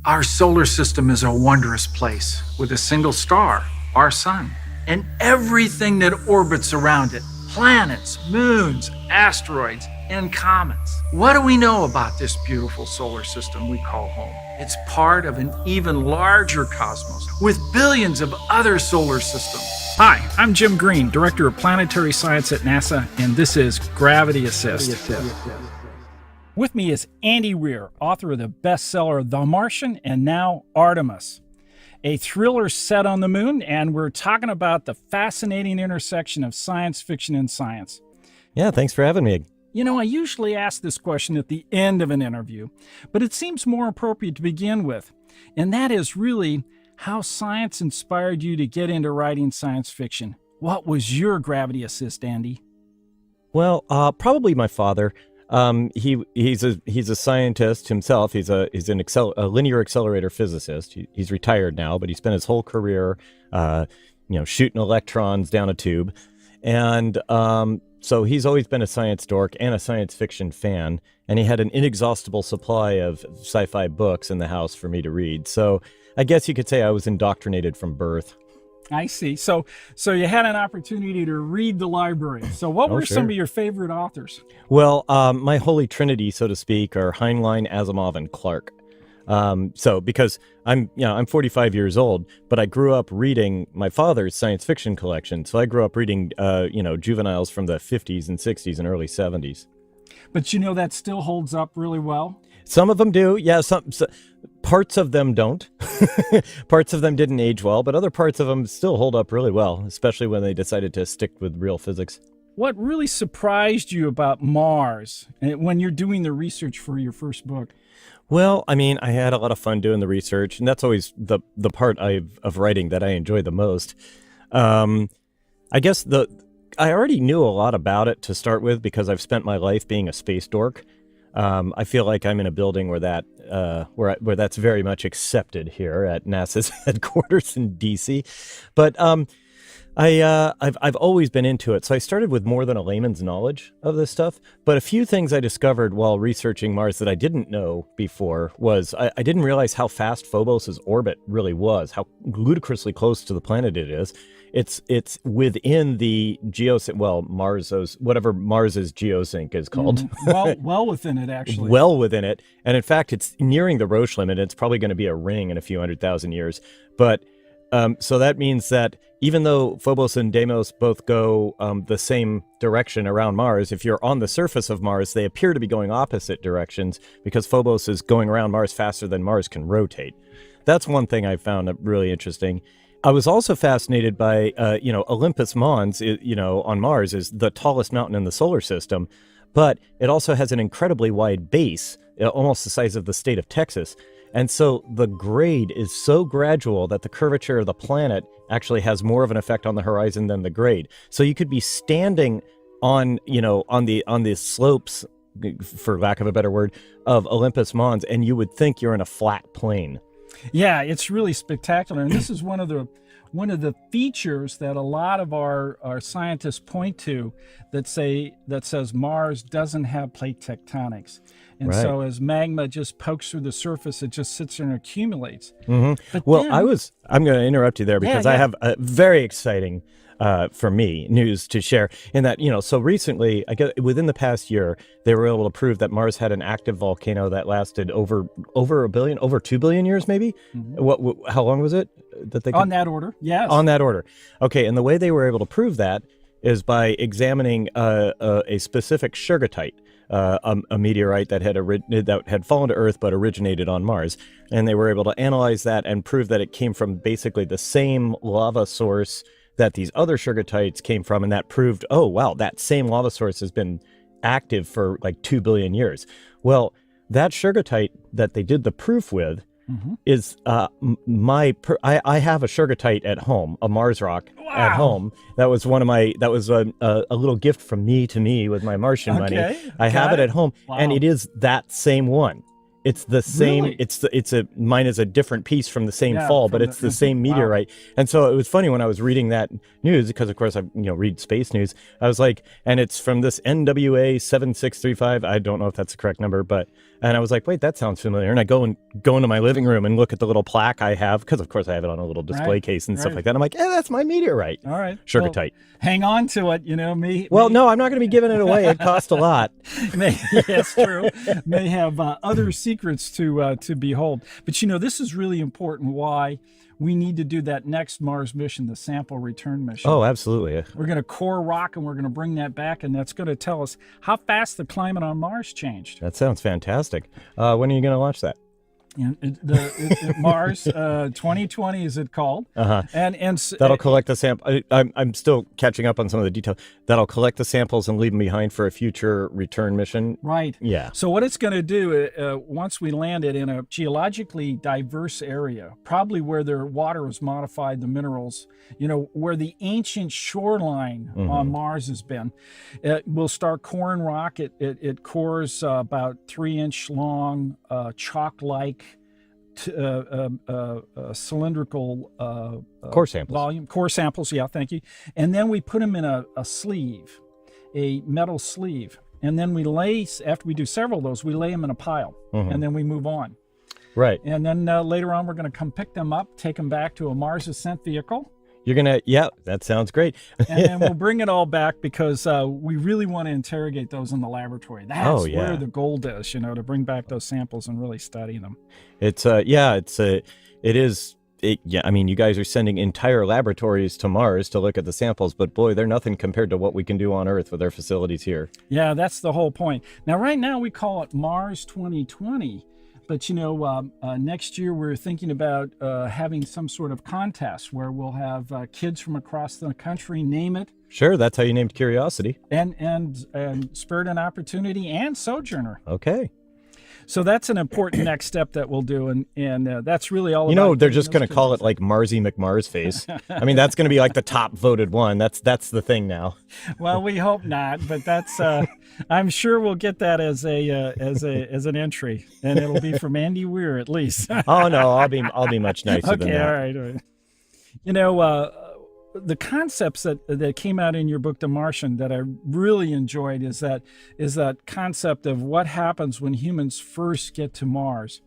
Our solar system is a wondrous place with a single star, our sun, and everything that orbits around it: planets, moons, asteroids, and comets. What do we know about this beautiful solar system we call home? It's part of an even larger cosmos with billions of other solar systems. Hi, I'm Jim Green, Director of Planetary Science at NASA, and this is Gravity Assist. With me is Andy Weir, author of the bestseller The Martian and now Artemis, a thriller set on the moon, and we're talking about the fascinating intersection of science fiction and science. Yeah, thanks for having me. You know, I usually ask this question at the end of an interview, but it seems more appropriate to begin with, and that is really how science inspired you to get into writing science fiction. What was your Gravity Assist, Andy? Well, probably my father. He's a scientist himself. He's a linear accelerator physicist. He's retired now, but he spent his whole career, shooting electrons down a tube, and so he's always been a science dork and a science fiction fan. And he had an inexhaustible supply of sci-fi books in the house for me to read. So I guess you could say I was indoctrinated from birth. I see. So you had an opportunity to read the library. So what were some of your favorite authors? Well, my holy trinity, so to speak, are Heinlein, Asimov, and Clarke. So because I'm 45 years old, but I grew up reading my father's science fiction collection. So I grew up reading, juveniles from the 50s and 60s and early 70s. But that still holds up really well? Some of them do. Yeah, some parts of them don't. Parts of them didn't age well, but other parts of them still hold up really well, especially when they decided to stick with real physics. What really surprised you about Mars when you're doing the research for your first book? Well, I mean, I had a lot of fun doing the research, and that's always the part of writing that I enjoy the most. I guess I already knew a lot about it to start with because I've spent my life being a space dork. I feel like I'm in a building where where that's very much accepted here at NASA's headquarters in DC. But I've always been into it. So I started with more than a layman's knowledge of this stuff. But a few things I discovered while researching Mars that I didn't know before was I didn't realize how fast Phobos's orbit really was, how ludicrously close to the planet it is. It's within the whatever Mars's geosync is called. Well within it, actually. Well within it. And in fact, it's nearing the Roche limit. It's probably going to be a ring in a few 100,000 years. But so that means that even though Phobos and Deimos both go the same direction around Mars, if you're on the surface of Mars, they appear to be going opposite directions because Phobos is going around Mars faster than Mars can rotate. That's one thing I found really interesting. I was also fascinated by, Olympus Mons, on Mars is the tallest mountain in the solar system, but it also has an incredibly wide base, almost the size of the state of Texas. And so the grade is so gradual that the curvature of the planet actually has more of an effect on the horizon than the grade. So you could be standing on the slopes, for lack of a better word, of Olympus Mons, and you would think you're in a flat plane. Yeah, it's really spectacular, and this is one of the features that a lot of our scientists point to that says Mars doesn't have plate tectonics, and right. So as magma just pokes through the surface, it just sits there and accumulates. Mm-hmm. I'm going to interrupt you there because I have a very exciting. For me, news to share in that, so recently, I guess within the past year, they were able to prove that Mars had an active volcano that lasted over 2 billion years, maybe. Mm-hmm. How long was it that they could? On that order? Yes. On that order. Okay. And the way they were able to prove that is by examining a specific sugartite, a meteorite that had fallen to Earth but originated on Mars. And they were able to analyze that and prove that it came from basically the same lava source that these other sugatites came from, and that proved, oh, wow, that same lava source has been active for like 2 billion years. Well, that sugatite that they did the proof with is I have a sugatite at home, a Mars rock at home. That was a little gift from me to me with my Martian money. I have it at home, and it is that same one. It's the same. Really? Mine is a different piece from the same fall, but it's the same meteorite. Wow. And so it was funny when I was reading that news, because of course I read space news. I was like, and it's from this NWA 7635. I don't know if that's the correct number, but And I was like, wait, that sounds familiar. And I go into my living room and look at the little plaque I have, because of course I have it on a little display case and stuff like that. And I'm like, that's my meteorite. All right. Sugartite. Well, hang on to it, Well, no, I'm not going to be giving it away. It costs a lot. Yes, true. May have other secrets to behold. But this is really important. Why we need to do that next Mars mission, the sample return mission. Oh, absolutely. We're going to core rock and we're going to bring that back, and that's going to tell us how fast the climate on Mars changed. That sounds fantastic. When are you going to launch that? And Mars 2020 is it called? And that'll collect the sample. I'm still catching up on some of the details. That'll collect the samples and leave them behind for a future return mission. Right. Yeah. So what it's going to do once we land it in a geologically diverse area, probably where their water was modified, the minerals, where the ancient shoreline on Mars has been, we'll start coring rock. It cores about 3-inch long, chalk-like. Cylindrical core samples. Volume core samples. Yeah, thank you. And then we put them in a sleeve, a metal sleeve, and then after we do several of those, we lay them in a pile, and then we move on. Right. And then later on, we're going to come pick them up, take them back to a Mars ascent vehicle. You're going to, yeah, that sounds great. And then we'll bring it all back because we really want to interrogate those in the laboratory. That's where the gold is, to bring back those samples and really study them. It's, I mean, you guys are sending entire laboratories to Mars to look at the samples, but boy, they're nothing compared to what we can do on Earth with our facilities here. Yeah, that's the whole point. Now, right now we call it Mars 2020. But, next year we're thinking about having some sort of contest where we'll have kids from across the country name it. Sure, that's how you named Curiosity. And Spirit and Opportunity and Sojourner. Okay. So that's an important next step that we'll do, and that's really all about... they're just going to call it like Marsy McMars face. I mean, that's going to be like the top voted one. That's the thing now. Well, we hope not, but that's... I'm sure we'll get that as an entry, and it'll be from Andy Weir at least. Oh no, I'll be much nicer than that. Okay, all right. The concepts that came out in your book, The Martian, that I really enjoyed is that concept of what happens when humans first get to Mars.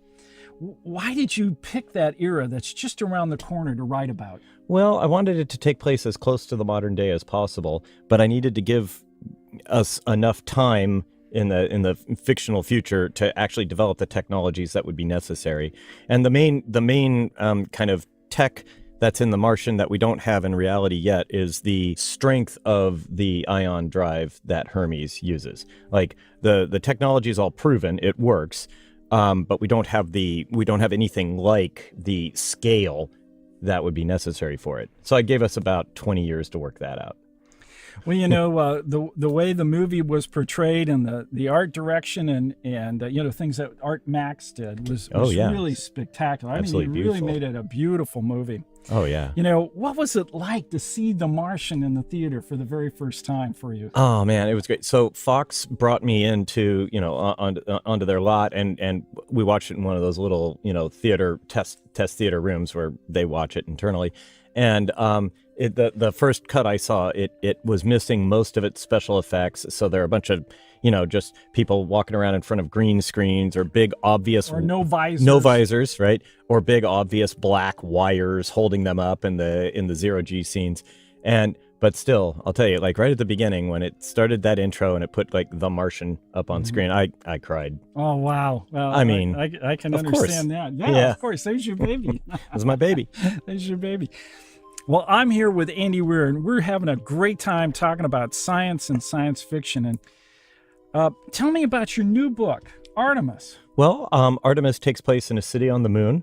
Why did you pick that era that's just around the corner to write about? Well, I wanted it to take place as close to the modern day as possible, but I needed to give us enough time in the fictional future to actually develop the technologies that would be necessary. And the main kind of tech that's in The Martian that we don't have in reality yet is the strength of the ion drive that Hermes uses. Like the technology is all proven, it works, but we don't have anything like the scale that would be necessary for it. So I gave us about 20 years to work that out. Well, the way the movie was portrayed and the art direction and things that Art Max did was really spectacular. Absolutely he really made it a beautiful movie. Oh yeah. What was it like to see The Martian in the theater for the very first time for you? Oh man, it was great. So Fox brought me into onto their lot, and we watched it in one of those little theater test theater rooms where they watch it internally, and the first cut I saw, it was missing most of its special effects. So there are a bunch of just people walking around in front of green screens or big obvious or no visors, right? Or big obvious black wires holding them up in the zero G scenes. But still, I'll tell you, like right at the beginning when it started that intro and it put like The Martian up on screen, I cried. Oh wow! Well, I mean, I can understand that. Yeah, of course. There's your baby. That's my baby. There's your baby. Well, I'm here with Andy Weir, and we're having a great time talking about science and science fiction. And tell me about your new book, Artemis. Well, Artemis takes place in a city on the moon,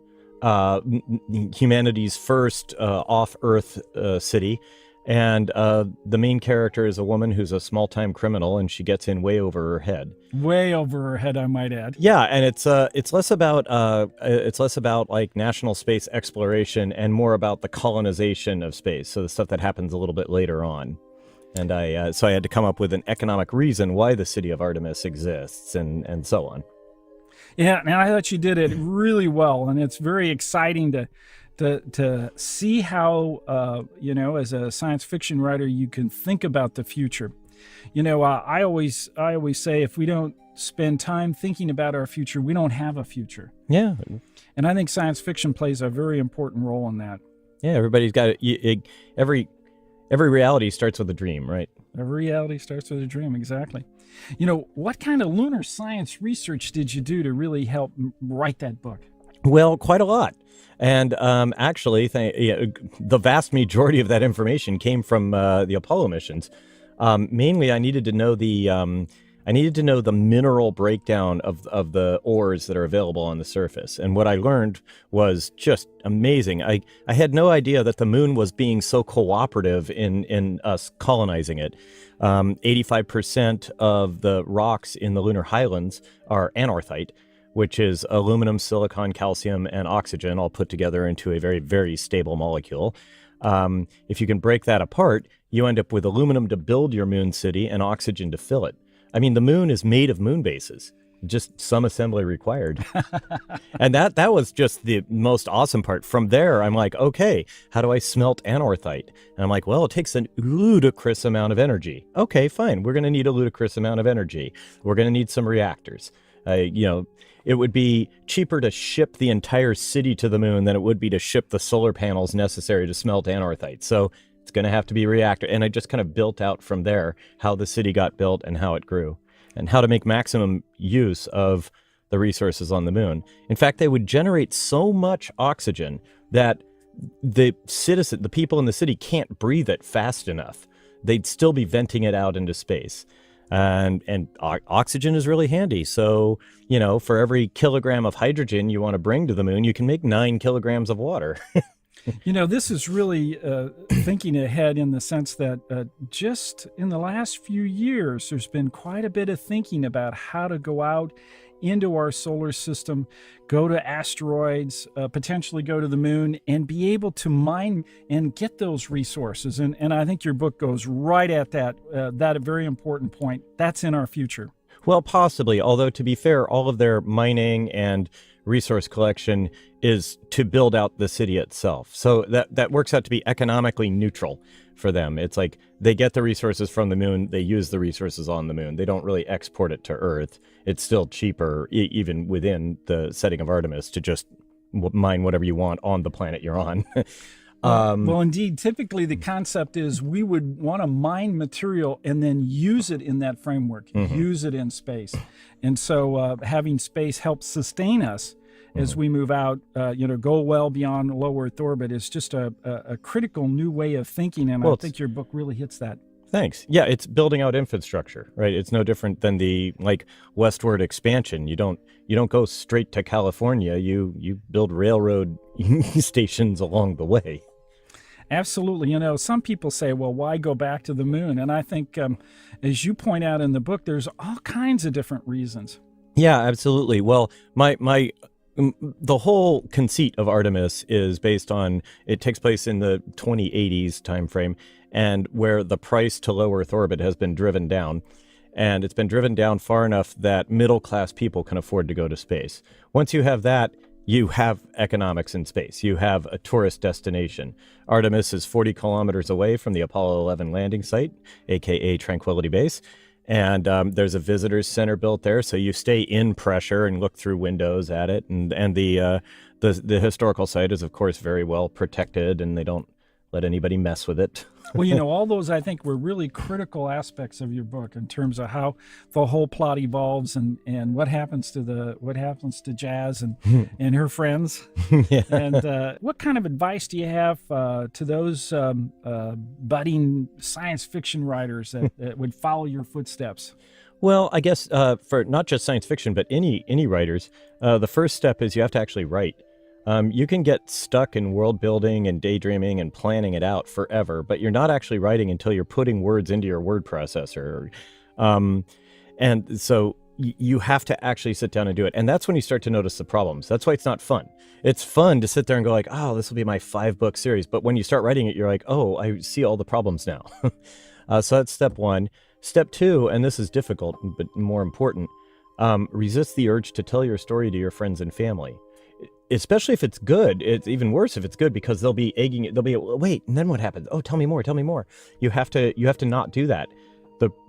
humanity's first off-Earth city. And the main character is a woman who's a small-time criminal, and she gets in way over her head. Way over her head, I might add. Yeah, and it's less about like national space exploration and more about the colonization of space. So the stuff that happens a little bit later on. And so I had to come up with an economic reason why the city of Artemis exists, and so on. Yeah, and I thought you did it really well, and it's very exciting to see how, as a science fiction writer, you can think about the future. I always say if we don't spend time thinking about our future, we don't have a future. Yeah. And I think science fiction plays a very important role in that. Yeah, everybody's got every reality starts with a dream, right? Every reality starts with a dream, exactly. What kind of lunar science research did you do to really help write that book? Well, quite a lot. And actually, the vast majority of that information came from the Apollo missions. Mainly, I needed to know the mineral breakdown of the ores that are available on the surface. And what I learned was just amazing. I had no idea that the moon was being so cooperative in us colonizing it. 85% of the rocks in the lunar highlands are anorthite, which is aluminum, silicon, calcium, and oxygen all put together into a very, very stable molecule. If you can break that apart, you end up with aluminum to build your moon city and oxygen to fill it. I mean, the moon is made of moon bases, just some assembly required. And that was just the most awesome part. From there, I'm like, okay, how do I smelt anorthite? And I'm like, well, it takes a ludicrous amount of energy. Okay, fine. We're going to need a ludicrous amount of energy. We're going to need some reactors. It would be cheaper to ship the entire city to the moon than it would be to ship the solar panels necessary to smelt anorthite. So it's going to have to be a reactor. And I just kind of built out from there how the city got built and how it grew and how to make maximum use of the resources on the moon. In fact, they would generate so much oxygen that the people in the city can't breathe it fast enough. They'd still be venting it out into space. And oxygen is really handy. So, for every kilogram of hydrogen you want to bring to the moon, you can make 9 kilograms of water. This is really thinking ahead in the sense that just in the last few years, there's been quite a bit of thinking about how to go out into our solar system, go to asteroids, potentially go to the moon, and be able to mine and get those resources. And I think your book goes right at that very important point. That's in our future. Well, possibly. Although, to be fair, all of their mining and resource collection is to build out the city itself. So that works out to be economically neutral for them. It's like they get the resources from the moon, they use the resources on the moon. They don't really export it to Earth. It's still cheaper, even within the setting of Artemis, to just mine whatever you want on the planet you're on. Well, indeed, typically the concept is we would want to mine material and then use it in that framework, use it in space. And so having space help sustain us as we move out, go well beyond low Earth orbit is just a critical new way of thinking. And I think your book really hits that. Thanks. Yeah, it's building out infrastructure, right? It's no different than the westward expansion. You don't go straight to California. You build railroad stations along the way. Absolutely. Some people say, well, why go back to the moon? And I think, as you point out in the book, there's all kinds of different reasons. Yeah, absolutely. Well, the whole conceit of Artemis is based on, it takes place in the 2080s timeframe, and where the price to low Earth orbit has been driven down. And it's been driven down far enough that middle-class people can afford to go to space. Once you have that, you have economics in space. You have a tourist destination. Artemis is 40 kilometers away from the Apollo 11 landing site, aka Tranquility Base. And there's a visitors center built there, so you stay in pressure and look through windows at it. And the historical site is, of course, very well protected, and they don't let anybody mess with it. Well, all those, I think, were really critical aspects of your book in terms of how the whole plot evolves and what happens to Jazz and her friends. Yeah. And what kind of advice do you have to those budding science fiction writers that would follow your footsteps? Well, I guess for not just science fiction, but any writers, the first step is you have to actually write. You can get stuck in world building and daydreaming and planning it out forever, but you're not actually writing until you're putting words into your word processor. And so you have to actually sit down and do it. And that's when you start to notice the problems. That's why it's not fun. It's fun to sit there and go like, oh, this will be my 5-book series. But when you start writing it, you're like, oh, I see all the problems now. So that's step 1. Step 2, and this is difficult, but more important, resist the urge to tell your story to your friends and family. Especially if it's good. It's even worse if it's good, because they'll be egging it. They'll be, wait, and then what happens? Oh, tell me more. You have to not do that.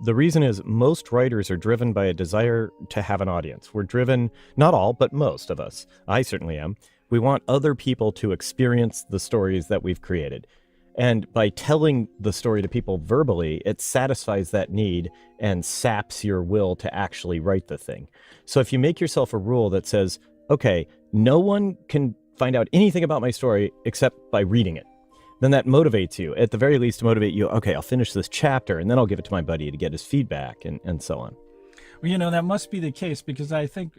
The reason is most writers are driven by a desire to have an audience. We're driven, not all, but most of us. I certainly am. We want other people to experience the stories that we've created. And by telling the story to people verbally, it satisfies that need and saps your will to actually write the thing. So if you make yourself a rule that says, okay, no one can find out anything about my story except by reading it, then that motivates you, at the very least to motivate you, okay, I'll finish this chapter and then I'll give it to my buddy to get his feedback and so on. Well, that must be the case because I think,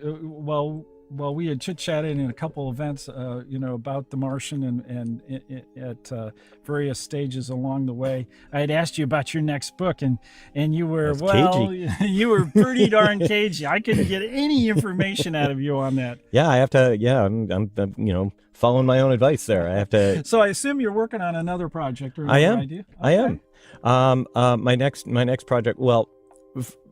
we had chit-chatted in a couple events, about The Martian and at various stages along the way. I had asked you about your next book, and you were, you were pretty darn cagey. I couldn't get any information out of you on that. Yeah, I have to, I'm following my own advice there. I have to. So I assume you're working on another project or another idea? I am. My next project,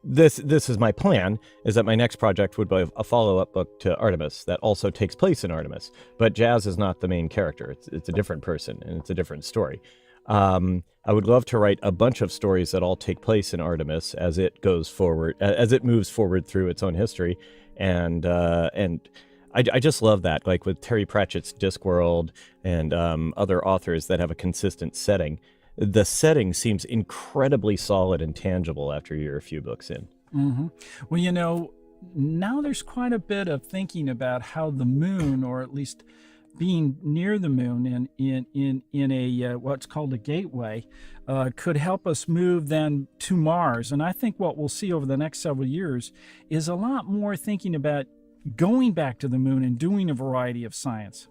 this is my plan, is that my next project would be a follow-up book to Artemis that also takes place in Artemis. But Jazz is not the main character. It's a different person, and it's a different story. I would love to write a bunch of stories that all take place in Artemis as it goes forward, as it moves forward through its own history. And I just love that, like with Terry Pratchett's Discworld and other authors that have a consistent setting. The setting seems incredibly solid and tangible after you're a few books in. Mm-hmm. Well, now there's quite a bit of thinking about how the moon, or at least being near the moon in a what's called a gateway, could help us move then to Mars. And I think what we'll see over the next several years is a lot more thinking about going back to the moon and doing a variety of science.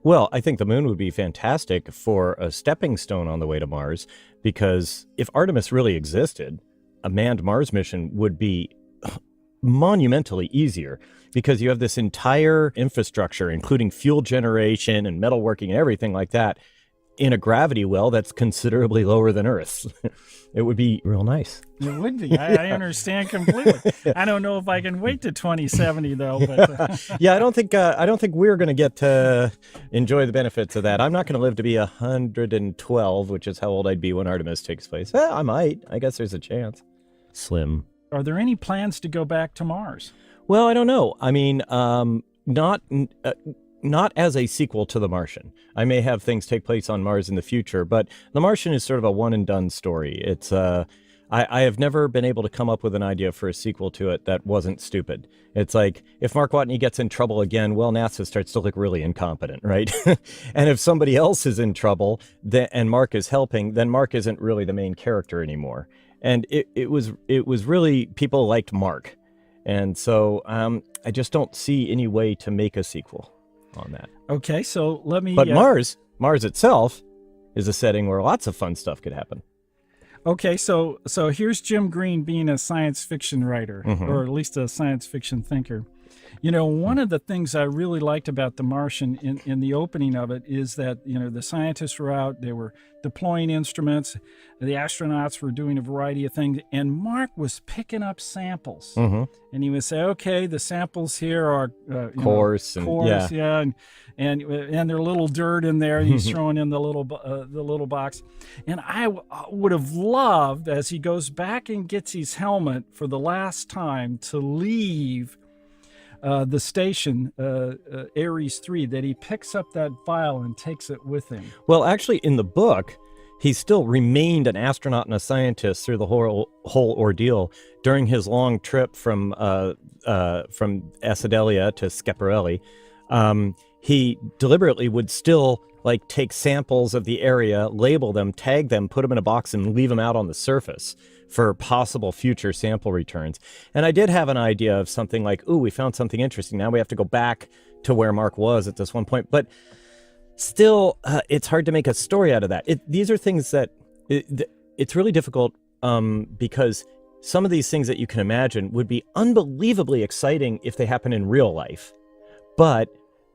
Well, I think the moon would be fantastic for a stepping stone on the way to Mars, because if Artemis really existed, a manned Mars mission would be monumentally easier, because you have this entire infrastructure, including fuel generation and metalworking and everything like that, in a gravity well that's considerably lower than Earth's. It would be real nice. It would be. I understand completely. I don't know if I can wait to 2070 though. But yeah, I don't think we're going to get to enjoy the benefits of that. I'm not going to live to be 112, which is how old I'd be when Artemis takes place. I might. I guess there's a chance. Slim. Are there any plans to go back to Mars? Well, I don't know. I mean, not as a sequel to The Martian. I may have things take place on Mars in the future, but The Martian is sort of a one and done story. It's I have never been able to come up with an idea for a sequel to it that wasn't stupid. It's like, if Mark Watney gets in trouble again, well, NASA starts to look really incompetent, right? And if somebody else is in trouble and Mark is helping, then Mark isn't really the main character anymore. And it was really, people liked Mark. And so I just don't see any way to make a sequel on that. Okay, so let me... But Mars itself is a setting where lots of fun stuff could happen. Okay, so here's Jim Green being a science fiction writer, or at least a science fiction thinker. One of the things I really liked about The Martian in the opening of it is that, the scientists were out, they were deploying instruments, the astronauts were doing a variety of things, and Mark was picking up samples. And he would say, okay, the samples here are coarse, and there's a little dirt in there. He's throwing in the little box. And I would have loved, as he goes back and gets his helmet for the last time, to leave the station, Ares 3, that he picks up that vial and takes it with him. Well, actually, in the book, he still remained an astronaut and a scientist through the whole ordeal during his long trip from Acidelia to Schiaparelli. He deliberately would still take samples of the area, label them, tag them, put them in a box, and leave them out on the surface for possible future sample returns. And I did have an idea of something like, ooh, we found something interesting. Now we have to go back to where Mark was at this one point. But still, it's hard to make a story out of that. These are things that it's really difficult because some of these things that you can imagine would be unbelievably exciting if they happen in real life, but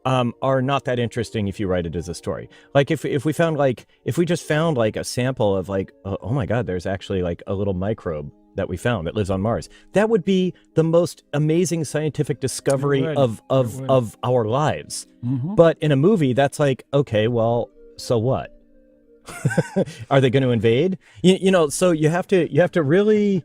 are not that interesting if you write it as a story. Like if we just found a sample of oh my God, there's actually a little microbe that we found that lives on Mars. That would be the most amazing scientific discovery of our lives. But in a movie, that's okay, well, so what? Are they going to invade? So I really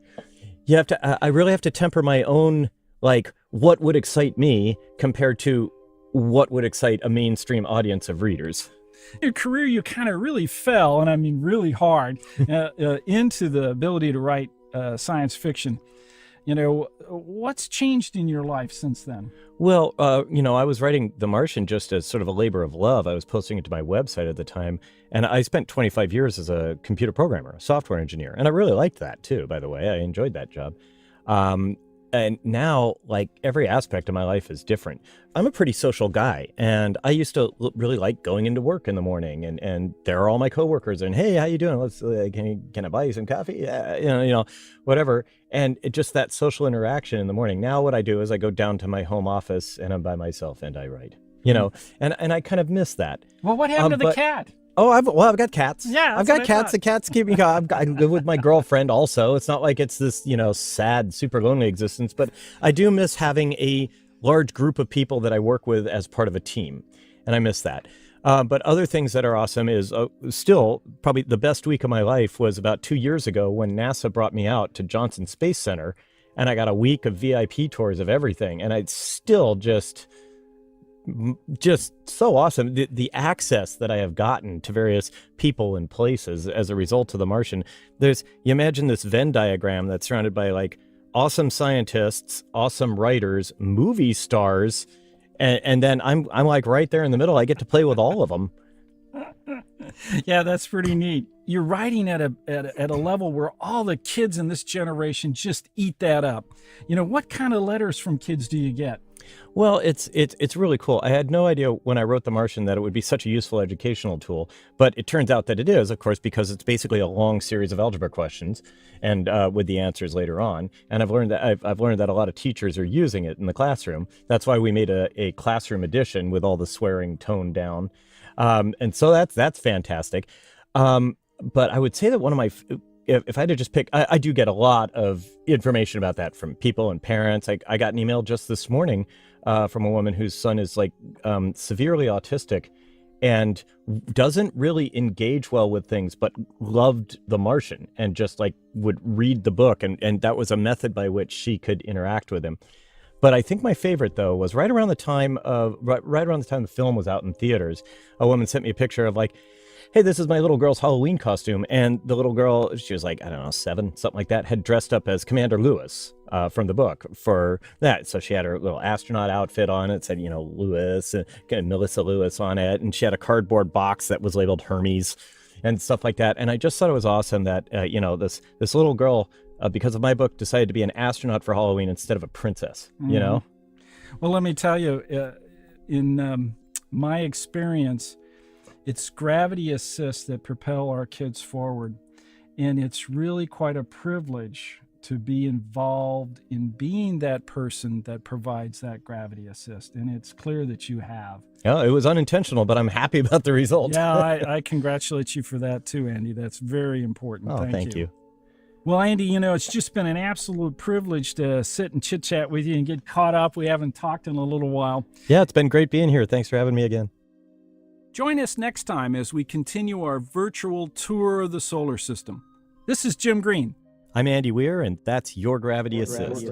have to temper my own, like, what would excite me compared to what would excite a mainstream audience of readers. Your career, you kind of really fell, and I mean really hard, into the ability to write science fiction. What's changed in your life since then? Well, I was writing The Martian just as sort of a labor of love. I was posting it to my website at the time, and I spent 25 years as a computer programmer, a software engineer, and I really liked that too, by the way. I enjoyed that job. And now, like, every aspect of my life is different. I'm a pretty social guy, and I used to really like going into work in the morning, and there are all my coworkers, and hey, how you doing? Let's can I buy you some coffee? Yeah, whatever. And just that social interaction in the morning. Now, what I do is I go down to my home office, and I'm by myself, and I write. And I kind of miss that. Well, what happened to the cat? Oh, I've got cats. Yeah, I've got cats. The cats keep me. I live with my girlfriend also. It's not like it's this, sad, super lonely existence, but I do miss having a large group of people that I work with as part of a team, and I miss that. But other things that are awesome is still probably the best week of my life was about 2 years ago when NASA brought me out to Johnson Space Center, and I got a week of VIP tours of everything, and I'd still just so awesome. The access that I have gotten to various people and places as a result of The Martian. You imagine this Venn diagram that's surrounded by like awesome scientists, awesome writers, movie stars, and then I'm like right there in the middle. I get to play with all of them. Yeah, that's pretty neat. You're writing at a level where all the kids in this generation just eat that up. What kind of letters from kids do you get? Well, it's really cool. I had no idea when I wrote The Martian that it would be such a useful educational tool, but it turns out that it is, of course, because it's basically a long series of algebra questions, and with the answers later on. And I've learned that a lot of teachers are using it in the classroom. That's why we made a classroom edition with all the swearing toned down, and so that's fantastic. But I would say that one of my if I had to just pick, I do get a lot of information about that from people and parents. I got an email just this morning from a woman whose son is like severely autistic and doesn't really engage well with things, but loved The Martian and just like would read the book. And that was a method by which she could interact with him. But I think my favorite, though, was right around the time the film was out in theaters. A woman sent me a picture of like, hey, this is my little girl's Halloween costume. And the little girl, she was like, I don't know, 7, something like that, had dressed up as Commander Lewis from the book for that. So she had her little astronaut outfit on. It said, Lewis, and Melissa Lewis on it. And she had a cardboard box that was labeled Hermes and stuff like that. And I just thought it was awesome that, this little girl, because of my book, decided to be an astronaut for Halloween instead of a princess, Well, let me tell you, in my experience, it's gravity assists that propel our kids forward. And it's really quite a privilege to be involved in being that person that provides that gravity assist. And it's clear that you have. Yeah, it was unintentional, but I'm happy about the result. Yeah, I congratulate you for that too, Andy. That's very important. Oh, thank you. Well, Andy, it's just been an absolute privilege to sit and chit-chat with you and get caught up. We haven't talked in a little while. Yeah, it's been great being here. Thanks for having me again. Join us next time as we continue our virtual tour of the solar system. This is Jim Green. I'm Andy Weir, and that's your Gravity Assist.